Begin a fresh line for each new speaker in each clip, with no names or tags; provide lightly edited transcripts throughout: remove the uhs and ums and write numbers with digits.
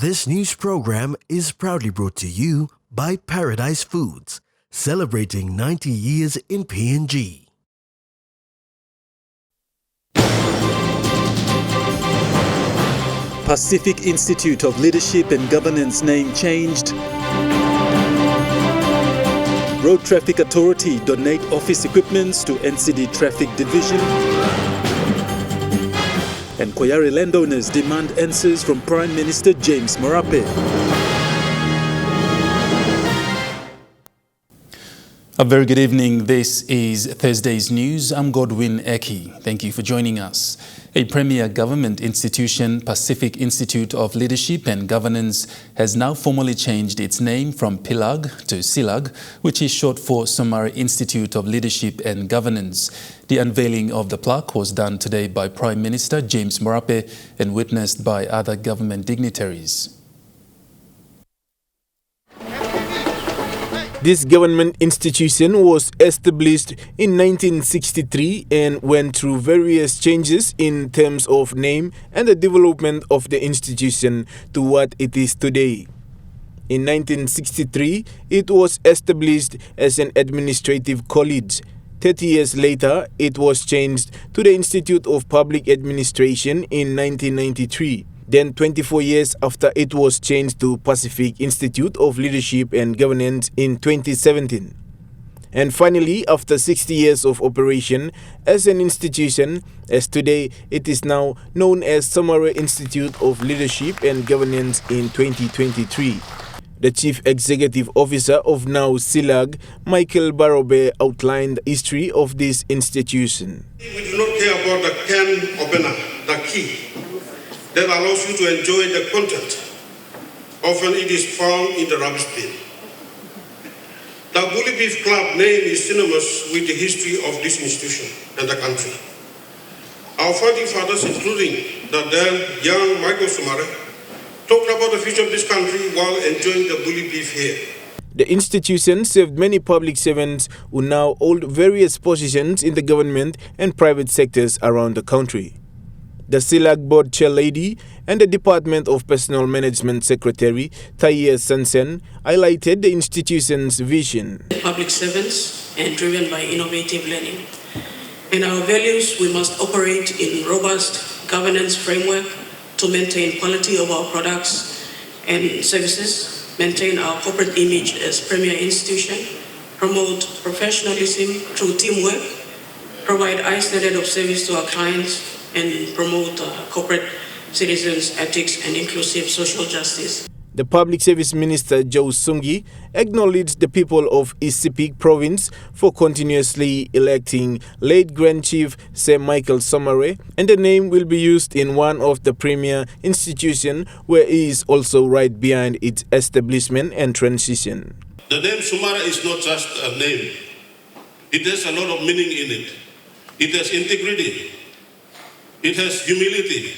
This news program is proudly brought to you by Paradise Foods, celebrating 90 years in PNG.
Pacific Institute of Leadership and Governance name changed. Road Traffic Authority donate office equipments to NCD Traffic Division. And Quari landowners demand answers from Prime Minister James Marape. A very good evening. This is Thursday's news. I'm Godwin Eki. Thank you for joining us. A premier government institution, Pacific Institute of Leadership and Governance, has now formally changed its name from PILAG to SILAG, which is short for Somare Institute of Leadership and Governance. The unveiling of the plaque was done today by Prime Minister James Marape and witnessed by other government dignitaries.
This government institution was established in 1963 and went through various changes in terms of name and the development of the institution to what it is today. In 1963, it was established as an administrative college. 30 years later, it was changed to the Institute of Public Administration in 1993. Then 24 years after, it was changed to Pacific Institute of Leadership and Governance in 2017. And finally, after 60 years of operation as an institution, as today, it is now known as Somare Institute of Leadership and Governance in 2023. The Chief Executive Officer of now SILAG, Michael Barobe, outlined the history of this institution.
We do not care about the can opener, the key that allows you to enjoy the content. Often it is found in the rubbish bin. The Bully Beef Club name is synonymous with the history of this institution and the country. Our founding fathers, including the then young Michael Somare, talked about the future of this country while enjoying the bully beef here.
The institution served many public servants who now hold various positions in the government and private sectors around the country. The SILAG Board Chair Lady and the Department of Personnel Management Secretary, Taiye Sansen, highlighted the institution's vision.
Public servants and driven by innovative learning. In our values, we must operate in robust governance framework to maintain quality of our products and services, maintain our corporate image as premier institution, promote professionalism through teamwork, provide high standard of service to our clients, and promote corporate citizens' ethics and inclusive social justice.
The Public Service Minister Joe Sungi acknowledged the people of Isipik Province for continuously electing late Grand Chief Sir Michael Somare, and the name will be used in one of the premier institutions where he is also right behind its establishment and transition.
The name Somare is not just a name. It has a lot of meaning in it. It has integrity. It has humility.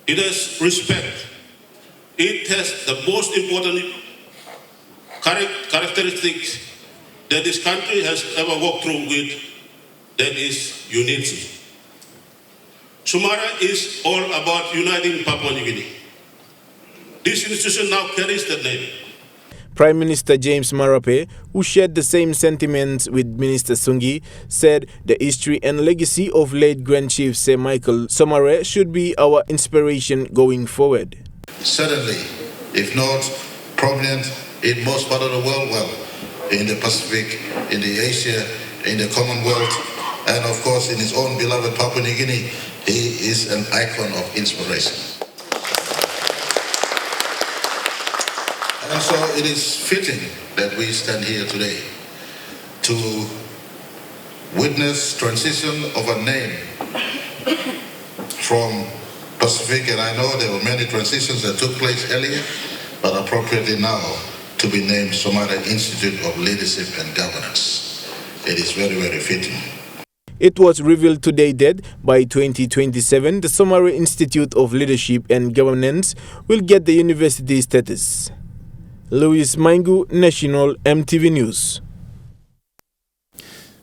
It has respect. It has the most important characteristics that this country has ever walked through with, that is unity. Somare is all about uniting Papua New Guinea. This institution now carries that name.
Prime Minister James Marape, who shared the same sentiments with Minister Sungi, said the history and legacy of late Grand Chief Sir Michael Somare should be our inspiration going forward.
Certainly, if not prominent in most part of the world, well, in the Pacific, in the Asia, in the Commonwealth, and of course in his own beloved Papua New Guinea, he is an icon of inspiration. And so it is fitting that we stand here today to witness transition of a name from Pacific, and I know there were many transitions that took place earlier, but appropriately now to be named Somare Institute of Leadership and Governance. It is very, very fitting.
It was revealed today that by 2027, the Somare Institute of Leadership and Governance will get the university status. Louis Maingu, National Emtv News.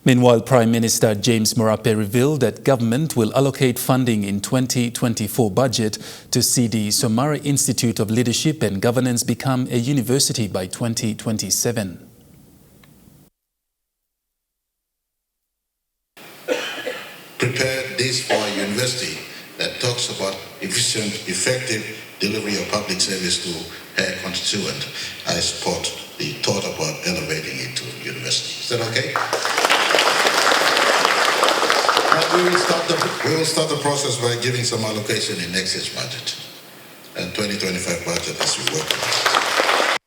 Meanwhile, Prime Minister James Marape revealed that government will allocate funding in 2024 budget to see the Somare Institute of Leadership and Governance become a university by 2027.
Prepare this for a university that talks about efficient, effective delivery of public service to her constituent. I support the thought about elevating it to university. Is that okay? We will start the process by giving some allocation in next year's budget and 2025 budget as we work on it.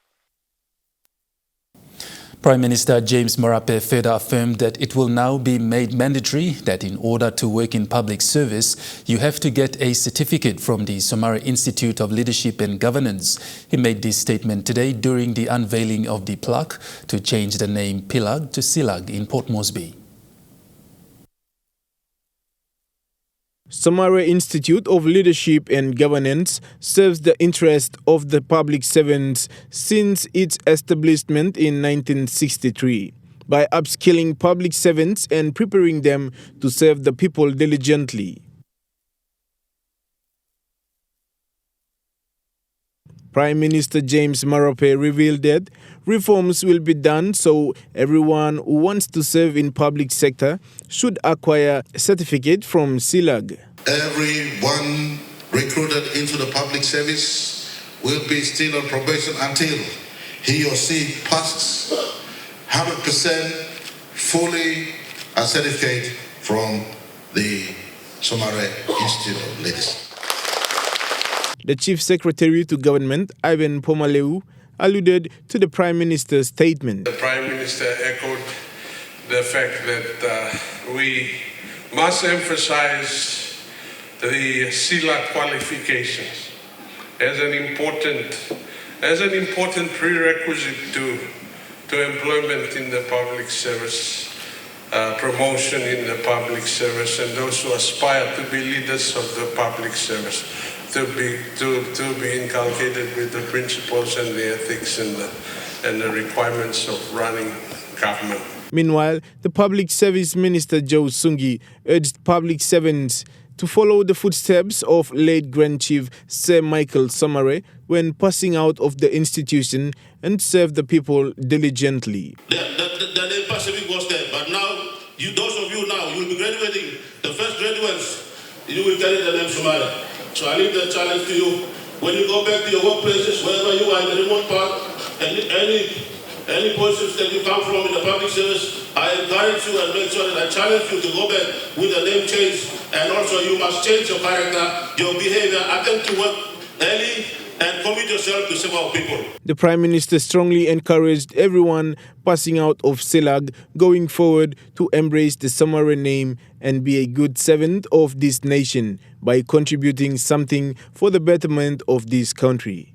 Prime Minister James Marape further affirmed that it will now be made mandatory that in order to work in public service, you have to get a certificate from the Somare Institute of Leadership and Governance. He made this statement today during the unveiling of the plaque to change the name SILAG to SILAG in Port Moresby.
Somare Institute of Leadership and Governance serves the interest of the public servants since its establishment in 1963 by upskilling public servants and preparing them to serve the people diligently. Prime Minister James Marape revealed that reforms will be done so everyone who wants to serve in public sector should acquire a certificate from SILAG.
Everyone recruited into the public service will be still on probation until he or she passes 100% fully a certificate from the Somare Institute of Leadership.
The Chief Secretary to Government, Ivan Pomaleu, alluded to the Prime Minister's statement.
The Prime Minister echoed the fact that we must emphasize the SILAG qualifications as an important prerequisite to employment in the public service, promotion in the public service, and those who aspire to be leaders of the public service to be inculcated with the principles and the ethics and the requirements of running government.
Meanwhile, the Public Service Minister Joe Sungi urged public servants to follow the footsteps of late Grand Chief Sir Michael Somare when passing out of the institution and serve the people diligently.
The name Pacific was there, but now, those of you now, you will be graduating. The first graduates, you will carry the name Somare. So I leave the challenge to you. When you go back to your workplaces, wherever you are in the remote part, and any positions that you come from in the public service, I encourage you and make sure that I challenge you to go back with the name change, and also you must change your character, your behavior, attempt to work early, and commit yourself to serve our people.
The Prime Minister strongly encouraged everyone passing out of SILAG going forward to embrace the Somare name and be a good servant of this nation by contributing something for the betterment of this country.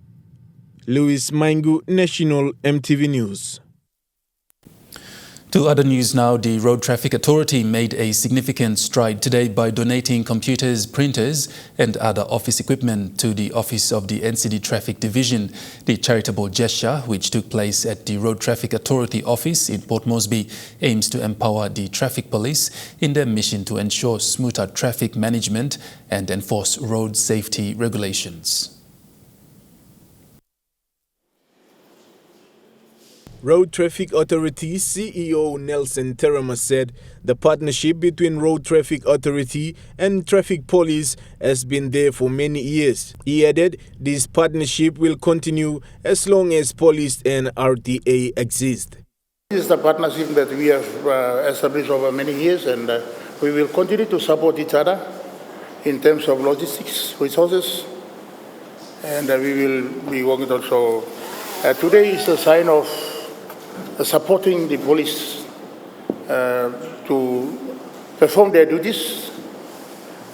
Louis Maingu, National Emtv News.
To other news now, the Road Traffic Authority made a significant stride today by donating computers, printers and other office equipment to the office of the NCD Traffic Division. The charitable gesture, which took place at the Road Traffic Authority office in Port Moresby, aims to empower the traffic police in their mission to ensure smoother traffic management and enforce road safety regulations.
Road Traffic Authority CEO Nelson Terama said the partnership between Road Traffic Authority and Traffic Police has been there for many years. He added this partnership will continue as long as police and RTA exist.
This is the partnership that we have established over many years, and we will continue to support each other in terms of logistics, resources, and we will be working also. Today is a sign of supporting the police to perform their duties.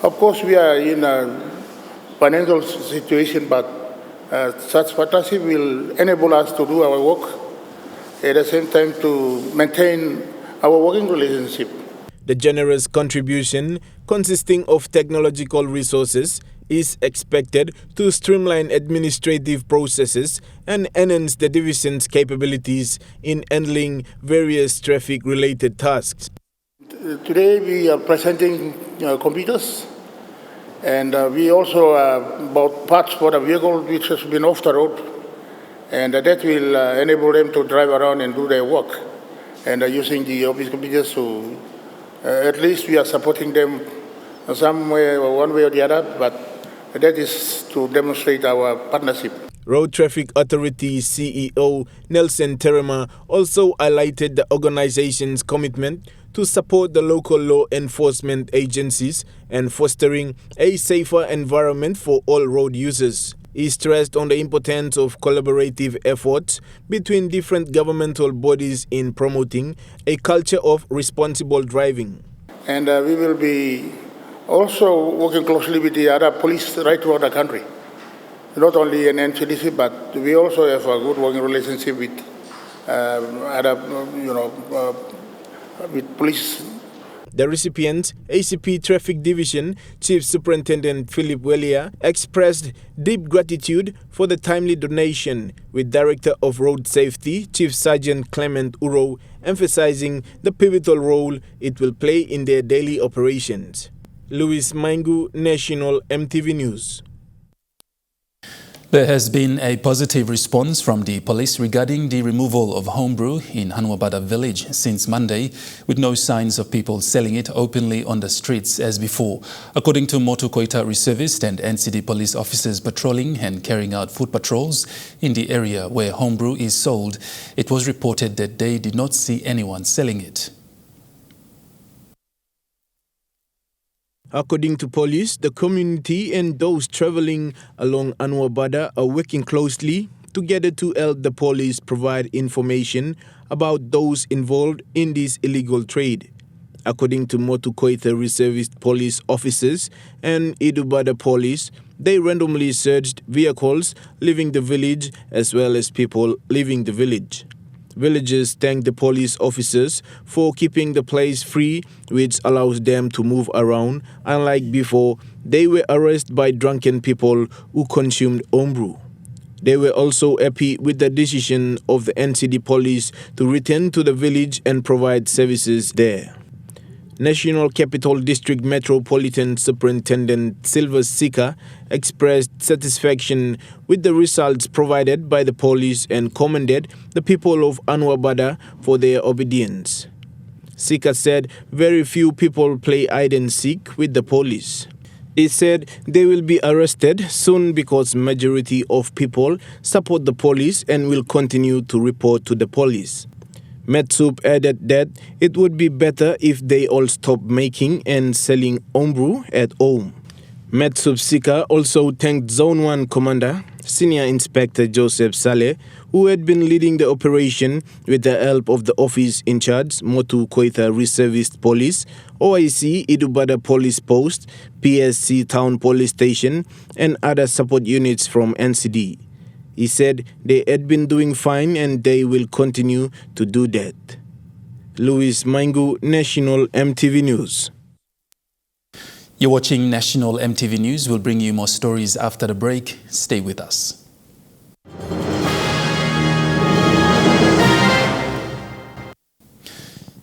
Of course, we are in a financial situation, but such partnership will enable us to do our work, at the same time to maintain our working relationship.
The generous contribution, consisting of technological resources, is expected to streamline administrative processes and enhance the division's capabilities in handling various traffic-related tasks.
today we are presenting computers, and we also bought parts for the vehicle which has been off the road, and that will enable them to drive around and do their work. And using the office computers, so at least we are supporting them some way, one way or the other, but that is to demonstrate our partnership.
Road Traffic Authority CEO Nelson Terema also highlighted the organization's commitment to support the local law enforcement agencies and fostering a safer environment for all road users. He stressed on the importance of collaborative efforts between different governmental bodies in promoting a culture of responsible driving.
And we will be also working closely with the other police right throughout the country. Not only in NCDC, but we also have a good working relationship with other, with police.
The recipient, ACP Traffic Division Chief Superintendent Philip Welia, expressed deep gratitude for the timely donation, with Director of Road Safety Chief Sergeant Clement Uro emphasizing the pivotal role it will play in their daily operations. Louis Maingu, National Emtv News.
There has been a positive response from the police regarding the removal of homebrew in Hanwabada village since Monday, with no signs of people selling it openly on the streets as before. According to Motu Koita reservists and NCD police officers patrolling and carrying out foot patrols in the area where homebrew is sold, it was reported that they did not see anyone selling it.
According to police, the community and those traveling along Hanwabada are working closely together to help the police provide information about those involved in this illegal trade. According to Motu Koita reservist police officers and Idubada police, they randomly searched vehicles leaving the village as well as people leaving the village. Villagers thank the police officers for keeping the place free, which allows them to move around. Unlike before, they were arrested by drunken people who consumed homebrew. They were also happy with the decision of the NCD police to return to the village and provide services there. National Capital District Metropolitan Superintendent Silver Sika expressed satisfaction with the results provided by the police and commended the people of Hanwabada for their obedience. Sika said very few people play hide and seek with the police. He said they will be arrested soon because majority of people support the police and will continue to report to the police. Metsup added that it would be better if they all stopped making and selling homebrew at home. Metsup Sika also thanked Zone 1 Commander, Senior Inspector Joseph Saleh, who had been leading the operation with the help of the office in charge, Motu Koita Reservist Police, OIC Idubada Police Post, PSC Town Police Station, and other support units from NCD. He said they had been doing fine and they will continue to do that. Louis Maingu, National Emtv News.
You're watching National Emtv News. We'll bring you more stories after the break. Stay with us.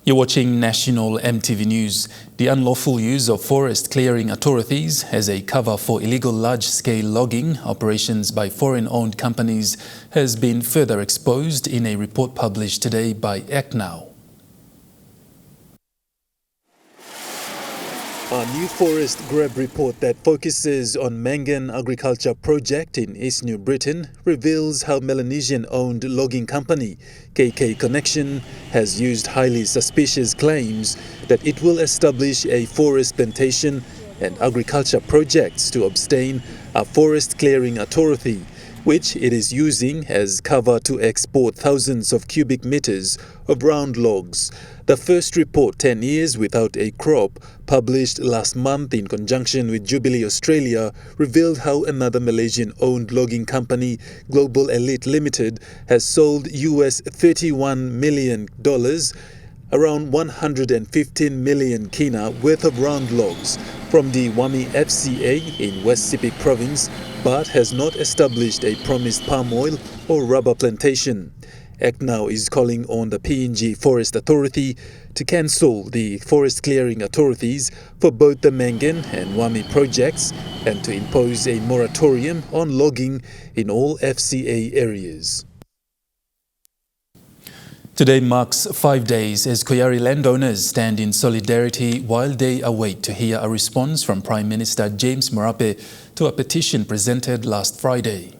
You're watching National Emtv News. The unlawful use of forest clearing authorities as a cover for illegal large-scale logging operations by foreign-owned companies has been further exposed in a report published today by ACNOW. A new forest grab report that focuses on Mangan Agriculture Project in East New Britain reveals how Melanesian-owned logging company KK Connection has used highly suspicious claims that it will establish a forest plantation and agriculture projects to obtain a forest clearing authority, which it is using as cover to export thousands of cubic meters of round logs. The first report, 10 years without a crop, published last month in conjunction with Jubilee Australia, revealed how another Malaysian-owned logging company, Global Elite Limited, has sold US $31 million, around 115 million kina worth of round logs from the Wami FCA in West Sepik Province, but has not established a promised palm oil or rubber plantation. ACT now is calling on the PNG Forest Authority to cancel the forest clearing authorities for both the Mengen and Wami projects and to impose a moratorium on logging in all FCA areas. Today marks 5 days as Quari landowners stand in solidarity while they await to hear a response from Prime Minister James Marape to a petition presented last Friday.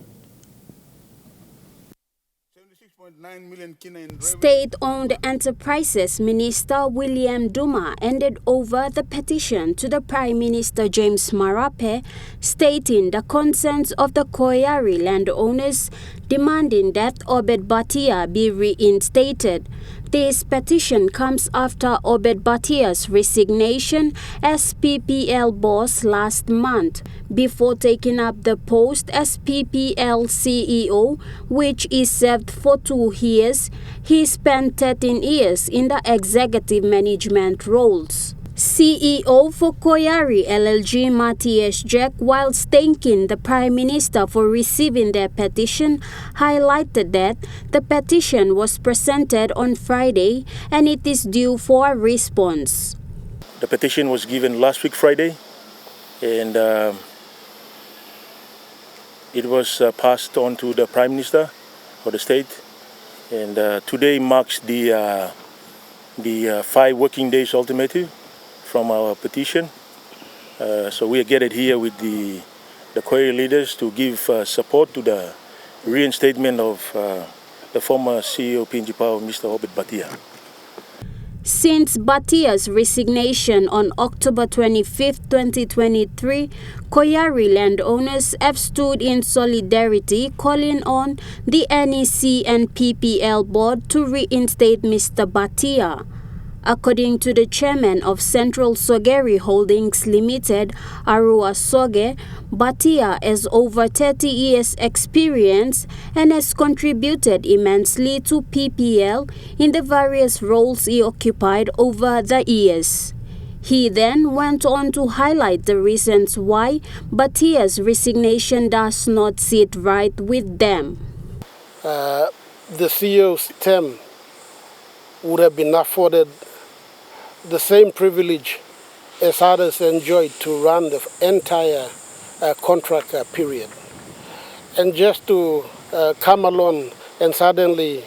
State-owned Enterprises Minister William Duma handed over the petition to the Prime Minister James Marape, stating the concerns of the Quari landowners, demanding that Obed Batia be reinstated. This petition comes after Obed Batia's resignation as PPL boss last month, before taking up the post as PPL CEO, which is served for 2 years. He spent 13 years in the executive management roles. CEO for Quari LLG Matthias Jack, whilst thanking the Prime Minister for receiving their petition, highlighted that the petition was presented on Friday and it is due for a response.
The petition was given last week Friday, and it was passed on to the Prime Minister for the state, and today marks the 5 working days ultimatum from our petition. So we are gathered here with the Quari leaders to give support to the reinstatement of the former CEO of PNG Power, Mr. Obed Batia.
Since Batia's resignation on October 25, 2023, Quari landowners have stood in solidarity, calling on the NEC and PPL board to reinstate Mr. Batia. According to the chairman of Central Sogeri Holdings Limited, Arua Soge, Batia has over 30 years experience and has contributed immensely to PPL in the various roles he occupied over the years. He then went on to highlight the reasons why Batia's resignation does not sit right with them.
The CEO's term would have been afforded the same privilege as others enjoyed to run the entire contract period. And just to come along and suddenly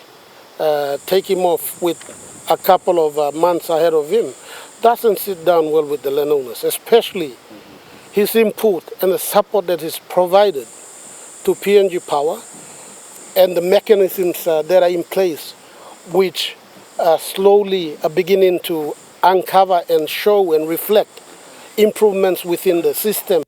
take him off with a couple of months ahead of him doesn't sit down well with the landowners, especially his input and the support that is provided to PNG Power and the mechanisms that are in place, which slowly are beginning to uncover and show and reflect improvements within the system.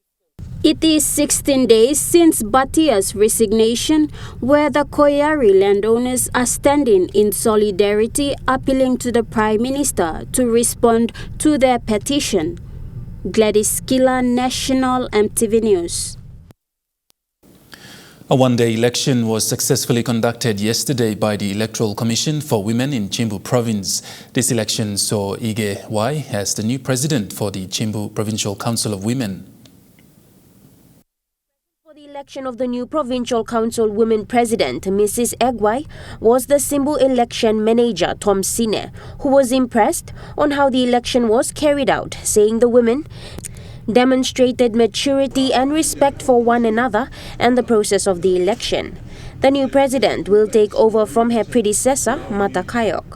It is 16 days since Batia's resignation, where the Quari landowners are standing in solidarity, appealing to the Prime Minister to respond to their petition. Gladys Kila, National Emtv News.
A one-day election was successfully conducted yesterday by the Electoral Commission for Women in Simbu Province. This election saw Ige Wai as the new president for the Simbu Provincial Council of Women.
For the election of the new Provincial Council Women President, Mrs. Egwai, was the Simbu election manager Tom Sine, who was impressed on how the election was carried out, saying the women demonstrated maturity and respect for one another and the process of the election. The new president will take over from her predecessor, Mata Kayok.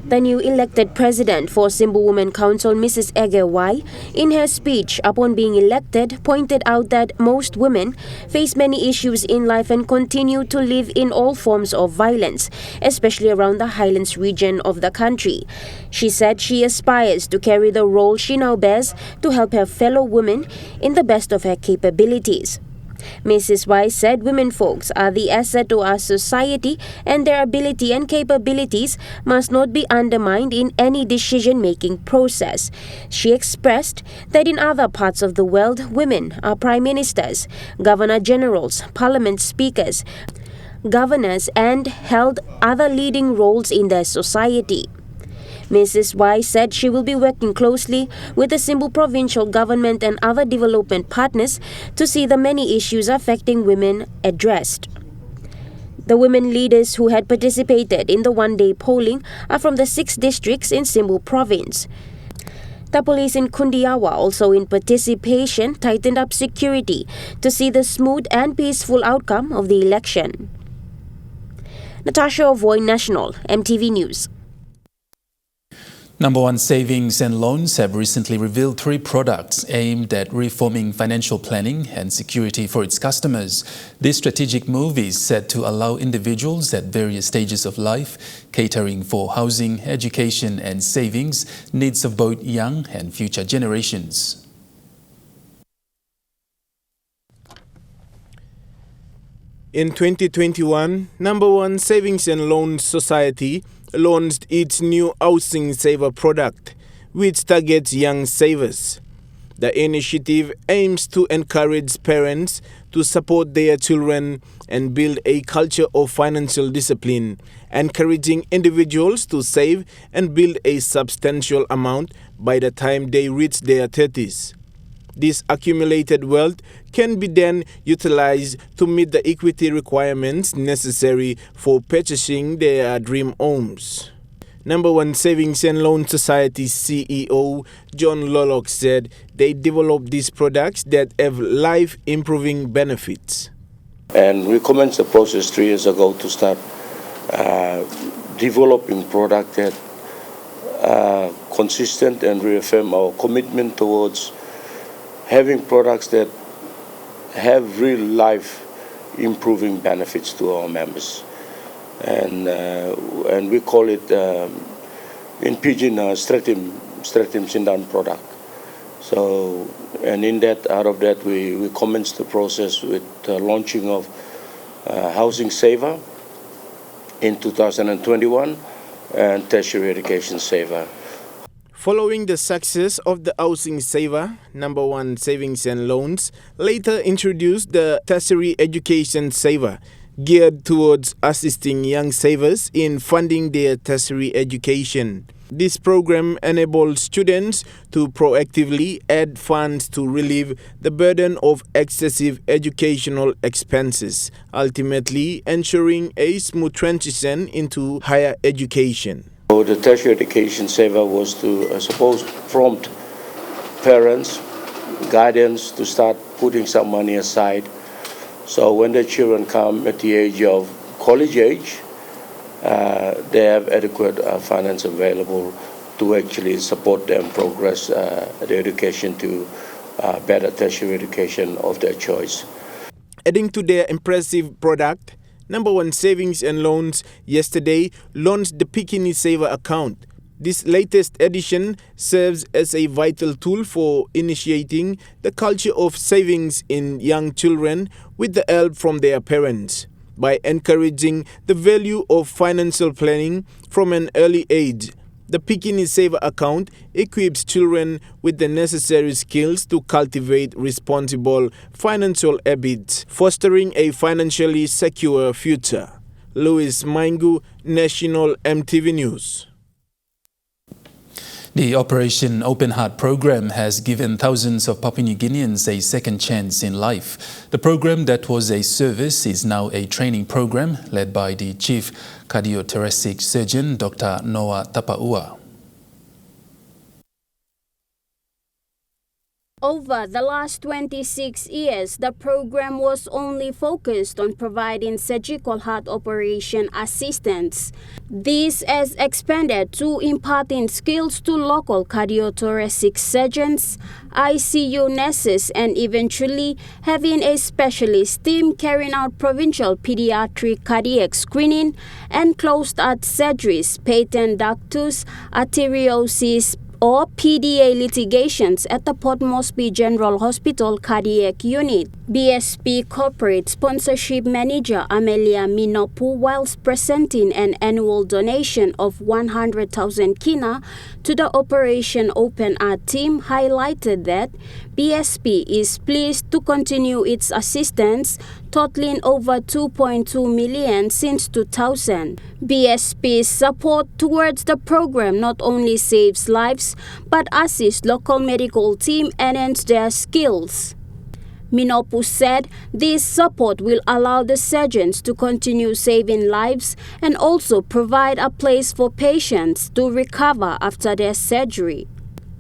The new elected president for Simbu Women Council, Mrs. Ege Wai, in her speech upon being elected, pointed out that most women face many issues in life and continue to live in all forms of violence, especially around the highlands region of the country. She said she aspires to carry the role she now bears to help her fellow women in the best of her capabilities. Mrs. Wise said women folks are the asset to our society and their ability and capabilities must not be undermined in any decision-making process. She expressed that in other parts of the world, women are prime ministers, governor-generals, parliament speakers, governors and held other leading roles in their society. Mrs. Y said she will be working closely with the Simbu provincial government and other development partners to see the many issues affecting women addressed. The women leaders who had participated in the one-day polling are from the 6 districts in Simbu province. The police in Kundiawa, also in participation, tightened up security to see the smooth and peaceful outcome of the election. Natasha Ovoy, National, MTV News.
Number One Savings and Loans have recently revealed 3 products aimed at reforming financial planning and security for its customers. This strategic move is set to allow individuals at various stages of life, catering for housing, education and savings needs of both young and future generations.
In 2021, Number One Savings and Loans Society launched its new Housing Saver product, which targets young savers. The initiative aims to encourage parents to support their children and build a culture of financial discipline, encouraging individuals to save and build a substantial amount by the time they reach their 30s. This accumulated wealth can be then utilized to meet the equity requirements necessary for purchasing their dream homes. Number One Savings and Loan Society CEO John Lollock said they developed these products that have life-improving benefits.
And we commenced the process 3 years ago to start developing products that are consistent and reaffirm our commitment towards having products that have real life improving benefits to our members. And we call it in Pidgin Stratim Sindan product. So, and out of that we commenced the process with the launching of Housing Saver in 2021 and Tertiary Education Saver.
Following the success of the Housing Saver, Number One Savings and Loans later introduced the Tertiary Education Saver, geared towards assisting young savers in funding their tertiary education. This program enables students to proactively add funds to relieve the burden of excessive educational expenses, ultimately ensuring a smooth transition into higher education.
So the Tertiary Education Saver was to, I suppose, prompt parents, guardians to start putting some money aside. So when the children come at the age of college age, they have adequate finance available to actually support them progress their education to better tertiary education of their choice.
Adding to their impressive product, Number One Savings and Loans yesterday launched the Bikini Saver account. This latest edition serves as a vital tool for initiating the culture of savings in young children with the help from their parents. By encouraging the value of financial planning from an early age, the Bikini Saver account equips children with the necessary skills to cultivate responsible financial habits, fostering a financially secure future. Louis Maingu, National MTV News.
The Operation Open Heart program has given thousands of Papua New Guineans a second chance in life. The program that was a service is now a training program led by the Chief Cardiothoracic Surgeon, Dr. Noah Tapaua.
Over the last 26 years, the program was only focused on providing surgical heart operation assistance. This has expanded to imparting skills to local cardiothoracic surgeons, ICU nurses, and eventually having a specialist team carrying out provincial pediatric cardiac screening and closed-heart surgeries, patent ductus, arteriosis, or PDA litigations at the Port Moresby General Hospital Cardiac Unit. BSP Corporate Sponsorship Manager Amelia Minopu, whilst presenting an annual donation of 100,000 kina to the Operation Open Heart team, highlighted that BSP is pleased to continue its assistance, totaling over 2.2 million since 2000. BSP's support towards the program not only saves lives, but assists local medical team enhance their skills. Minopu said this support will allow the surgeons to continue saving lives and also provide a place for patients to recover after their surgery.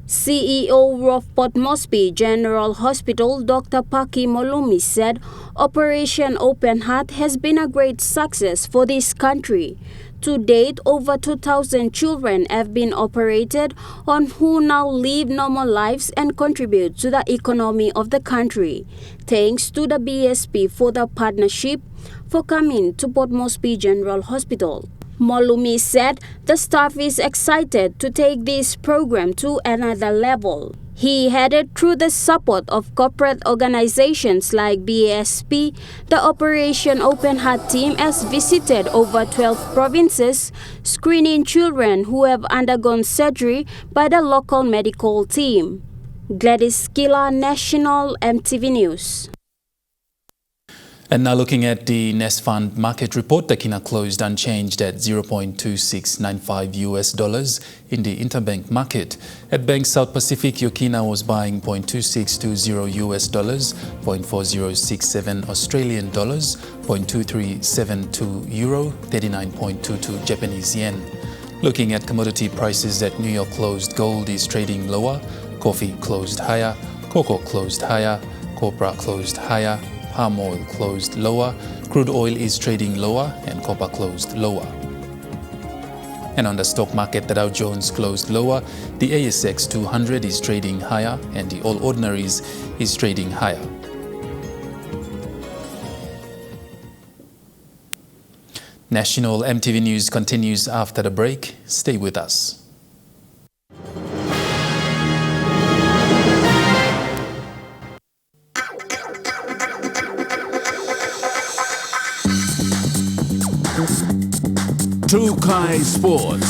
CEO of Port Moresby General Hospital, Dr. Paki Molumi, said Operation Open Heart has been a great success for this country. To date, over 2,000 children have been operated on who now live normal lives and contribute to the economy of the country. Thanks to the BSP for the partnership for coming to Port Moresby General Hospital. Molumi said the staff is excited to take this program to another level. He added through the support of corporate organizations like BSP, the Operation Open Heart team has visited over 12 provinces, screening children who have undergone surgery by the local medical team. Gladys Kila, National Emtv News.
And now looking at the Nest Fund market report, the Kina closed unchanged at $0.2695 in the interbank market. At Bank South Pacific, Yokina was buying $0.2620 $0.4067 Australian dollars, $0.2372 euro, 39.22 Japanese yen. Looking at commodity prices at New York closed, gold is trading lower, coffee closed higher, cocoa closed higher, copra closed higher, palm oil closed lower, crude oil is trading lower, and copper closed lower. And on the stock market, the Dow Jones closed lower, the ASX 200 is trading higher, and the All Ordinaries is trading higher. National Emtv News continues after the break. Stay with us.
Quari Sports.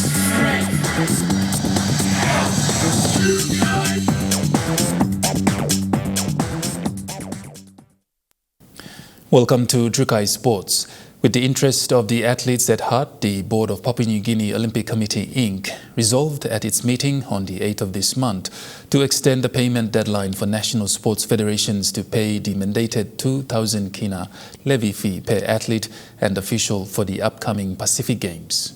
Welcome to Quari Sports. With the interest of the athletes at heart, the Board of Papua New Guinea Olympic Committee Inc. resolved at its meeting on the 8th of this month to extend the payment deadline for national sports federations to pay the mandated 2,000 kina levy fee per athlete and official for the upcoming Pacific Games.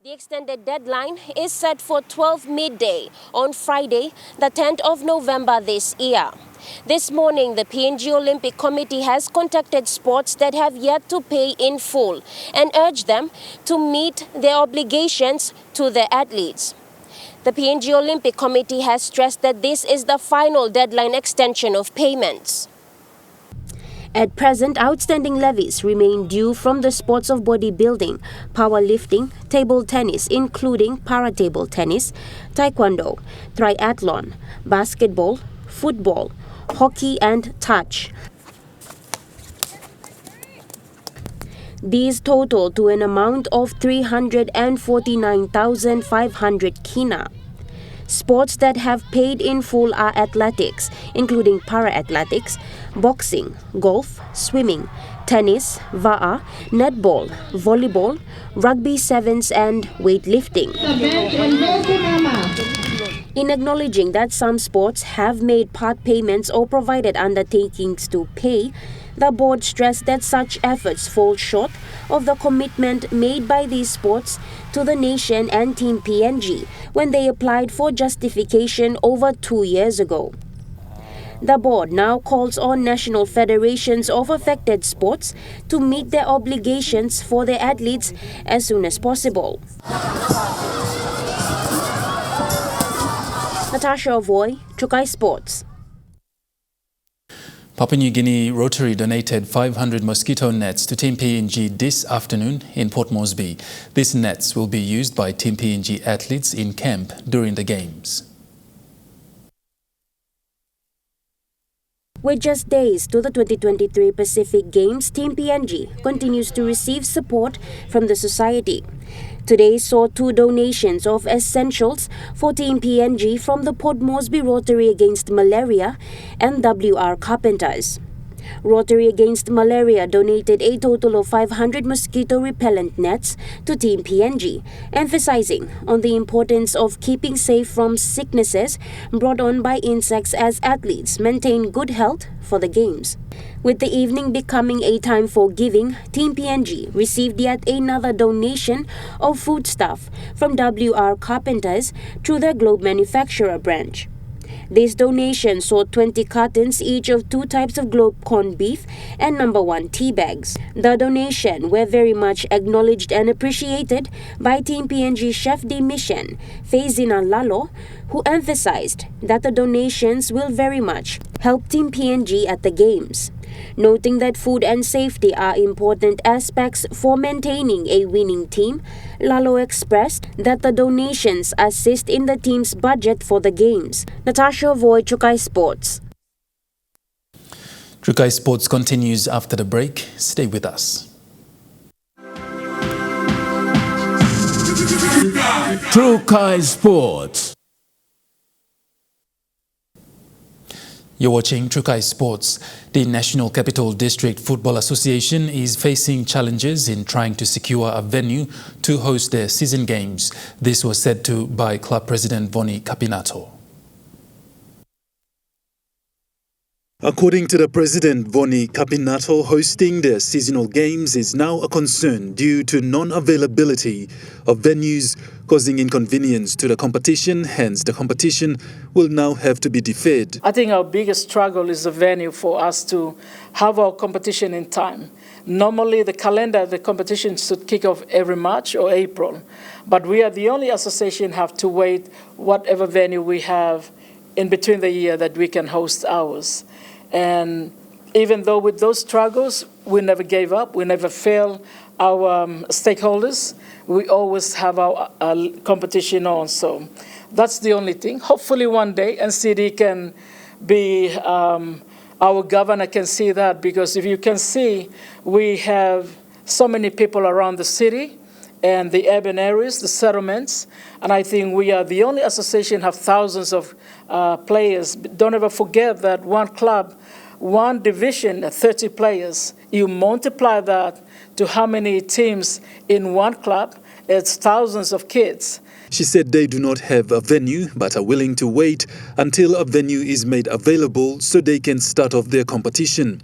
The extended deadline is set for 12 midday on Friday, the 10th of November this year. This morning, the PNG Olympic Committee has contacted sports that have yet to pay in full and urged them to meet their obligations to their athletes. The PNG Olympic Committee has stressed that this is the final deadline extension of payments. At present, outstanding levies remain due from the sports of bodybuilding, powerlifting, table tennis, including para-table tennis, taekwondo, triathlon, basketball, football, hockey and touch. These total to an amount of 349,500 kina. Sports that have paid in full are athletics, including para-athletics, boxing, golf, swimming, tennis, va'a, netball, volleyball, rugby sevens and weightlifting. In acknowledging that some sports have made part payments or provided undertakings to pay, the board stressed that such efforts fall short of the commitment made by these sports to the nation and Team PNG when they applied for justification over 2 years ago. The board now calls on national federations of affected sports to meet their obligations for their athletes as soon as possible. Natasha Avoy, Quari Sports.
Papua New Guinea Rotary donated 500 mosquito nets to Team PNG this afternoon in Port Moresby. These nets will be used by Team PNG athletes in camp during the Games.
With just days to the 2023 Pacific Games, Team PNG continues to receive support from the society. Today saw 2 donations of essentials for Team PNG from the Port Moresby Rotary Against Malaria and WR Carpenters. Rotary Against Malaria donated a total of 500 mosquito repellent nets to Team PNG, emphasizing on the importance of keeping safe from sicknesses brought on by insects as athletes maintain good health for the games. With the evening becoming a time for giving, Team PNG received yet another donation of foodstuff from WR Carpenters through their Globe Manufacturer branch. This donation saw 20 cartons each of 2 types of Globe corned beef and number 1 tea bags. The donation were very much acknowledged and appreciated by Team PNG Chef de Mission, Faizina Lalo, who emphasized that the donations will very much help Team PNG at the Games. Noting that food and safety are important aspects for maintaining a winning team, Lalo expressed that the donations assist in the team's budget for the Games. Natasha Voy, Chukai Sports.
Chukai Sports continues after the break. Stay with us.
Chukai Sports.
You're watching Chukai Sports. The National Capital District Football Association is facing challenges in trying to secure a venue to host their season games. This was said to by Club President Vonnie Kapinato. According to the President, Vonnie Kapinato, hosting their seasonal games is now a concern due to non-availability of venues, causing inconvenience to the competition. Hence, the competition will now have to be deferred.
I think our biggest struggle is the venue for us to have our competition in time. Normally, the calendar of the competition should kick off every March or April, but we are the only association have to wait whatever venue we have in between the year that we can host ours. And even though with those struggles, we never gave up, we never failed our stakeholders, we always have our competition on. So that's the only thing. Hopefully one day NCD can be, our governor can see that, because if you can see, we have so many people around the city and the urban areas, the settlements, and I think we are the only association have thousands of players. Don't ever forget that one club, one division, 30 players. You multiply that to how many teams in one club, it's thousands of kids.
She said they do not have a venue but are willing to wait until a venue is made available so they can start off their competition.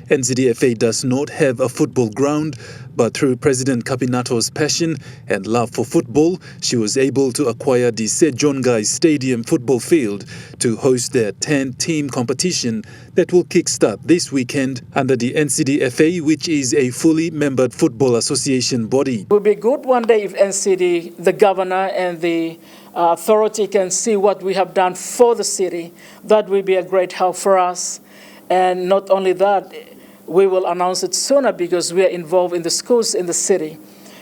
NCDFA does not have a football ground, but through President Kapinato's passion and love for football, she was able to acquire the Sejongai Stadium football field to host their 10-team competition that will kickstart this weekend under the NCDFA, which is a fully membered football association body.
It would be good one day if NCD, the governor and the authority can see what we have done for the city. That will be a great help for us. And not only that, we will announce it sooner because we are involved in the schools in the city.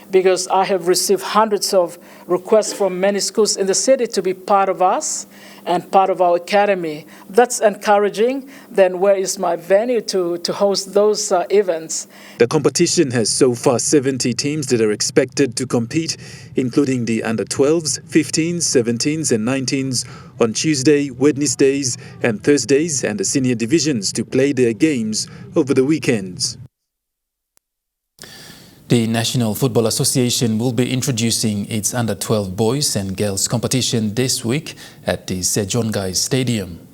Because I have received hundreds of requests from many schools in the city to be part of us and part of our academy. That's encouraging. Then where is my venue to host those events?
The competition has so far 70 teams that are expected to compete, including the under-12s, 15s, 17s and 19s on Tuesday, Wednesdays and Thursdays, and the senior divisions to play their games over the weekends. The National Football Association will be introducing its under-12 boys and girls competition this week at the Sejongai Stadium.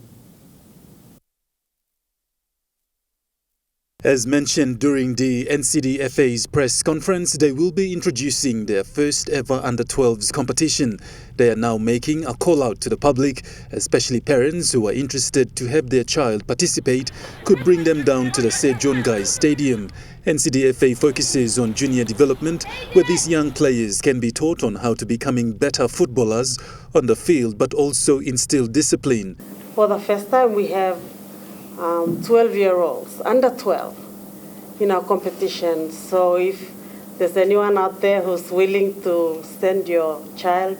As mentioned during the NCDFA's press conference, they will be introducing their first ever under-12s competition. They are now making a call out to the public, especially parents who are interested to have their child participate, could bring them down to the Sejongai Stadium. NCDFA focuses on junior development, where these young players can be taught on how to becoming better footballers on the field, but also instill discipline.
For the first time, we have 12-year-olds, under 12, in our competition. So if there's anyone out there who's willing to send your child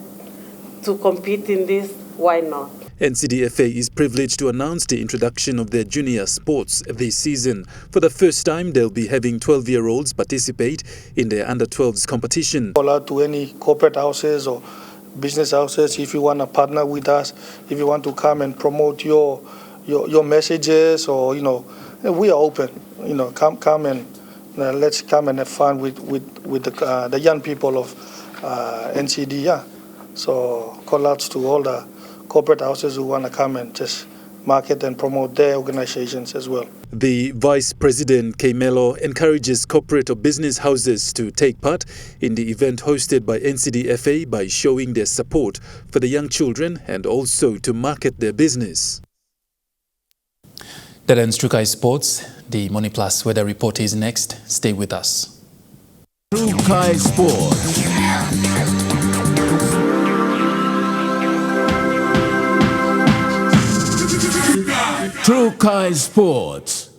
to compete in this, why not?
NCDFA is privileged to announce the introduction of their junior sports this season. For the first time, they'll be having 12-year-olds participate in their under-12s competition.
Call out to any corporate houses or business houses if you want to partner with us, if you want to come and promote your messages or, we are open. Come and let's come and have fun with the young people of NCD. Yeah. So call outs to all the corporate houses who want to come and just market and promote their organizations as well.
The Vice President Keimelo encourages corporate or business houses to take part in the event hosted by NCDFA by showing their support for the young children and also to market their business. That ends Trukai Sports. The Money Plus weather report is next. Stay with us.
Trukai Sports. Trukai Sports.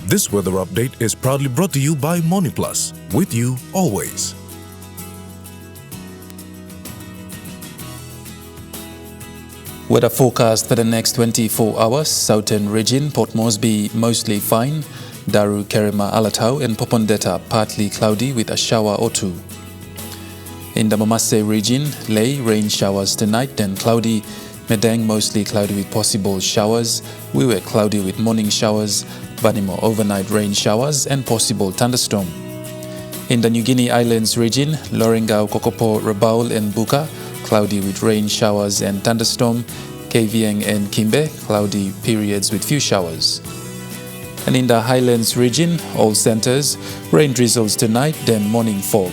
This weather update is proudly brought to you by Money Plus, with you always.
Weather forecast for the next 24 hours. Southern region, Port Moresby mostly fine. Daru, Kerema, Alatau and Popondetta partly cloudy with a shower or two. In the Mamase region, Ley, rain showers tonight, then cloudy. Medang, mostly cloudy with possible showers. Wewak, cloudy with morning showers. Banimo, overnight rain showers and possible thunderstorm. In the New Guinea Islands region, Lorengau, Kokopo, Rabaul and Buka, cloudy with rain showers and thunderstorm. Kavieng and Kimbe, cloudy periods with few showers. And in the Highlands region, all centers, rain drizzles tonight, then morning fog.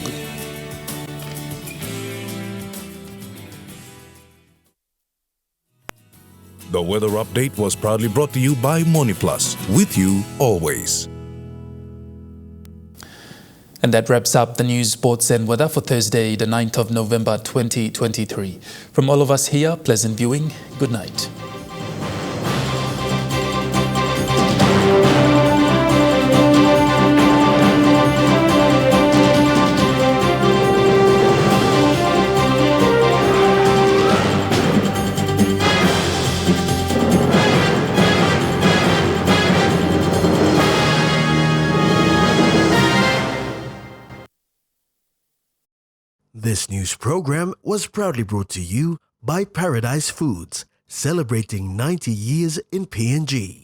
The weather update was proudly brought to you by Money Plus, with you always.
And that wraps up the news, sports and weather for Thursday, the 9th of November 2023. From all of us here, pleasant viewing. Good night.
This news program was proudly brought to you by Paradise Foods, celebrating 90 years in PNG.